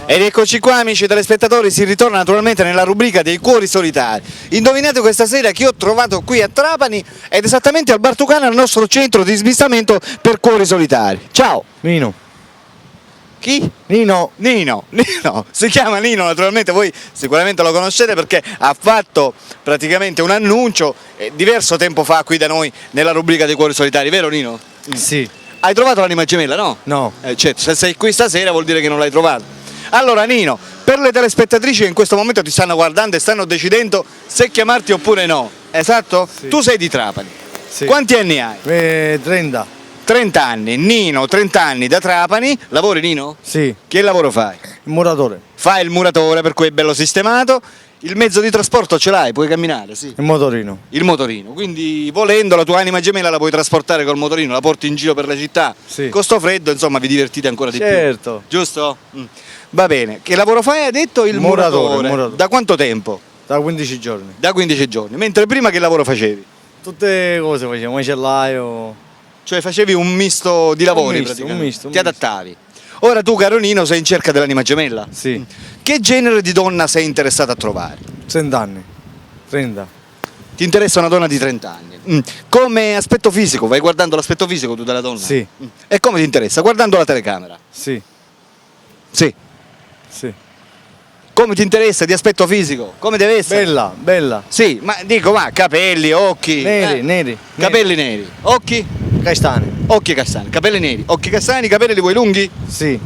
Ed eccoci qua, amici telespettatori, si ritorna naturalmente nella rubrica dei cuori solitari. Indovinate questa sera chi ho trovato qui a Trapani ed esattamente al Bar Tucana, al nostro centro di smistamento per cuori solitari. Ciao! Nino. Chi? Nino. Nino, si chiama Nino naturalmente, voi sicuramente lo conoscete perché ha fatto praticamente un annuncio diverso tempo fa qui da noi nella rubrica dei cuori solitari, vero Nino? Sì. Hai trovato l'anima gemella, no? No. Certo, se sei qui stasera vuol dire che non l'hai trovato. Allora Nino, per le telespettatrici che in questo momento ti stanno guardando e stanno decidendo se chiamarti oppure no, esatto? Sì. Tu sei di Trapani. Sì. Quanti anni hai? 30. 30 anni, Nino, 30 anni da Trapani. Lavori Nino? Sì. Che lavoro fai? Il muratore. Fai il muratore, per cui è bello sistemato. Il mezzo di trasporto ce l'hai, puoi camminare, sì. Il motorino. Il motorino, quindi volendo la tua anima gemella la puoi trasportare col motorino, la porti in giro per la città. Sì. Con sto freddo, insomma, vi divertite ancora di Certo. più. Giusto? Va bene. Che lavoro fai? Hai detto il muratore. Muratore. Da quanto tempo? Da 15 giorni. Da 15 giorni. Mentre prima che lavoro facevi? Tutte cose facevo, macellaio. Cioè facevi un misto di lavori misto, praticamente. un misto. Ti adattavi. Ora tu, caro Nino, sei in cerca dell'anima gemella? Sì. Che genere di donna sei interessato a trovare? 30 anni. 30. Ti interessa una donna di 30 anni. Come aspetto fisico, vai guardando l'aspetto fisico tu della donna? Sì. E come ti interessa? Guardando la telecamera? Sì. Sì. Sì. Come ti interessa di aspetto fisico? Come deve essere? Bella, bella. Sì, ma dico, capelli, occhi. Neri, neri. Capelli neri. Occhi? Castani. Occhi castani. Capelli neri. Occhi castani, capelli li vuoi lunghi? Sì.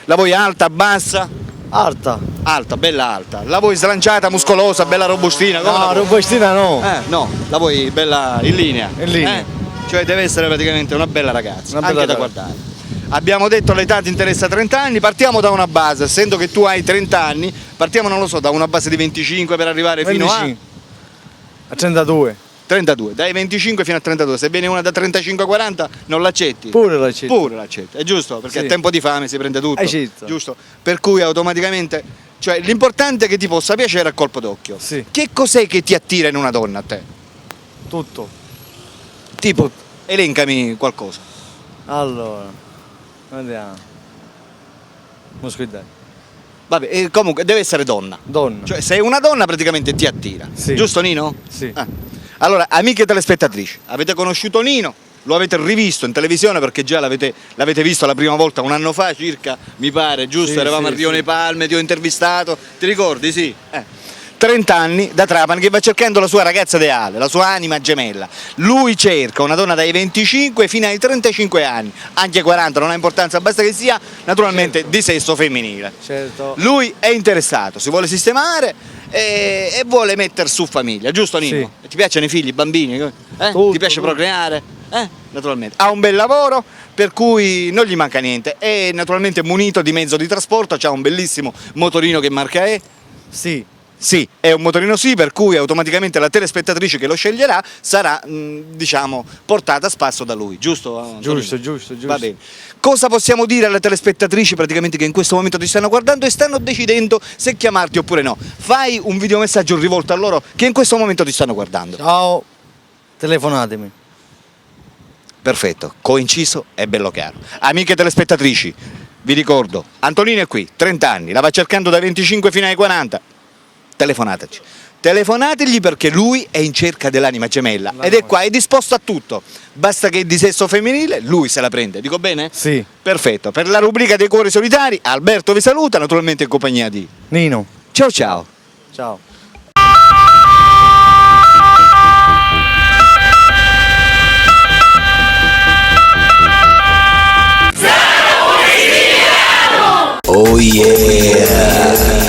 La vuoi alta, bassa? Alta. Alta, bella alta. La vuoi slanciata, muscolosa, bella robustina? Come la No, vuoi? robustina no. No, la vuoi bella in linea. In linea. Cioè deve essere praticamente una bella ragazza, Una anche bella da ragazza. guardare. Abbiamo detto l'età ti interessa 30 anni, partiamo da una base, essendo che tu hai 30 anni, partiamo non lo so, da una base di 25 per arrivare fino a 25. A 32. 32, dai 25 fino a 32, se viene una da 35 a 40 non l'accetti? Pure la città. Pure l'accetti, è giusto? Perché Sì. a tempo di fame si prende tutto, certo. giusto? Per cui automaticamente, cioè l'importante è che ti possa piacere a colpo d'occhio. Sì. Che cos'è che ti attira in una donna a te? Tutto. Tipo, elencami qualcosa. Allora. Andiamo. Mosquitare. Vabbè, comunque deve essere donna. Donna. Cioè, se è una donna praticamente ti attira. Sì. Giusto Nino? Sì. Allora, amiche telespettatrici, avete conosciuto Nino? Lo avete rivisto in televisione perché già l'avete visto la prima volta un anno fa circa, mi pare, giusto? Sì, Eravamo sì, a Rione sì. Palme, ti ho intervistato, ti ricordi? Sì. 30 anni da Trapani che va cercando la sua ragazza ideale, la sua anima gemella. Lui cerca una donna dai 25 fino ai 35 anni, anche 40, non ha importanza, basta che sia naturalmente Certo. di sesso femminile. Certo. Lui è interessato, si vuole sistemare e vuole mettere su famiglia, giusto Nino? Sì. Ti piacciono i figli, i bambini? Tutto, Ti piace tutto. procreare? Naturalmente. Ha un bel lavoro per cui non gli manca niente, è naturalmente munito di mezzo di trasporto, ha un bellissimo motorino che marca è? Sì. Sì, è un motorino sì, per cui automaticamente la telespettatrice che lo sceglierà sarà, diciamo, portata a spasso da lui, giusto? Antonino? Giusto. Va bene. Cosa possiamo dire alle telespettatrici praticamente che in questo momento ti stanno guardando e stanno decidendo se chiamarti oppure no? Fai un videomessaggio rivolto a loro che in questo momento ti stanno guardando. Ciao. Telefonatemi. Perfetto, coinciso e bello chiaro. Amiche telespettatrici, vi ricordo, Antonino è qui, 30 anni, la va cercando dai 25 fino ai 40. Telefonateci. Telefonategli perché lui è in cerca dell'anima gemella ed è qua, è disposto a tutto. Basta che è di sesso femminile, lui se la prende. Dico bene? Sì. Perfetto. Per la rubrica dei cuori solitari, Alberto vi saluta, naturalmente in compagnia di... Nino. Ciao ciao. Ciao. Oh yeah!